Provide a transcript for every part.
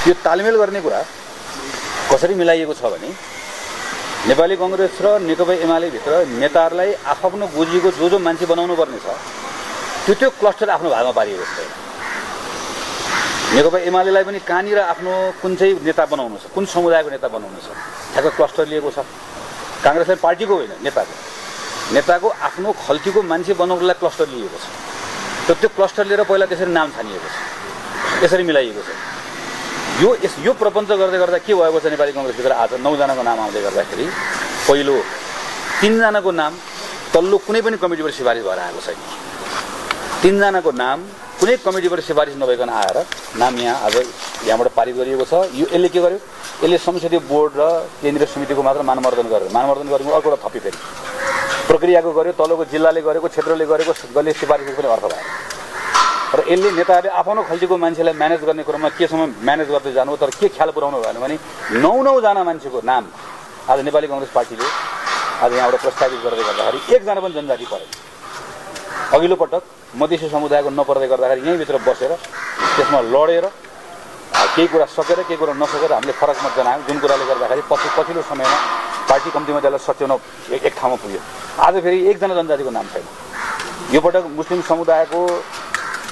यो तालमेल गर्ने कुरा कसरी मिलाइएको छ भने नेपाली कांग्रेस र नेकपा एमाले भित्र नेताहरूलाई आफ्नो गोजीको जो मान्छे बनाउनु पर्ने छ त्यो क्लस्टर आफ्नो भागमा पारिएको छ। नेकपा एमालेलाई पनि कहाँनिर आफ्नो कुन चाहिँ नेता बनाउनु छ, कुन समुदायको नेता बनाउनु छ, ठ्याक्क क्लस्टर लिएको छ। कांग्रेसलाई पार्टीको होइन, नेताको आफ्नो खल्तीको मान्छे बनाउनलाई क्लस्टर लिएको छ। त्यो क्लस्टर लिएर पहिला त्यसरी नाम छानिएको छ, यसरी मिलाइएको छ। यो प्रपञ्च गर्दै गर्दा के भएको छ, नेपाली कांग्रेसभित्र आज 9 जनाको नाम आउँदै गर्दाखेरि पहिलो 3 जनाको नाम तल्लो कुनै पनि कमिटीबाट सिफारिस भएर आएको छैन। 3 जनाको नाम कुनै कमिटीबाट सिफारिस नभइकन आएर नाम यहाँबाट पारित गरिएको छ। यसले के गर्यो, यसले संसदीय बोर्ड र केन्द्रीय समितिको मात्र मानवर्धन गर्यो। मानवर्धन गरेको अर्को एउटा थपी फेरि प्रक्रियाको गर्यो, तलको जिल्लाले गरेको, क्षेत्रले गरेको, गले सिफारिसको पनि अर्थ भएन। र यसले नेताहरूले आफ्नो खल्तीको मान्छेलाई म्यानेज गर्ने क्रममा केसम्म म्यानेज गर्दै जानु, तर के ख्याल पुर्याउनु भएन भने 9 जना मान्छेको नाम आज नेपाली कांग्रेस पार्टीले आज यहाँबाट प्रस्तावित गर्दै गर्दाखेरि 1 जना पनि जनजाति परेन। अघिल्लो पटक मधेसी समुदायको नपर्दै गर्दाखेरि यहीँभित्र बसेर त्यसमा लडेर केही कुरा सकेर केही कुरा नसकेर हामीले फरक मत जनायौँ, जुन कुराले गर्दाखेरि पछिल्लो समयमा पार्टी कम्तीमा त्यसलाई सच्याउन एक ठाउँमा पुग्यो। आज फेरि 1 जना जनजातिको नाम छैन। यो पटक मुस्लिम समुदायको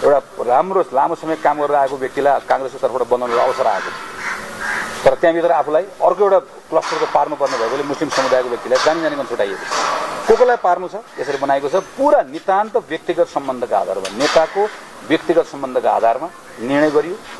एउटा राम्रो लामो समय काम गरेर आएको व्यक्तिलाई कांग्रेसको तर्फबाट बनाउनको अवसर आएको, तर त्यहाँभित्र आफूलाई अर्को एउटा क्लस्टरको पार्नुपर्ने भएकोले मुस्लिम समुदायको व्यक्तिलाई जानी छुटाइएको छ। कोलाई पार्नु छ यसरी बनाएको छ। पुरा नितान्त व्यक्तिगत सम्बन्धका आधारमा, नेताको व्यक्तिगत सम्बन्धका आधारमा निर्णय गरियो।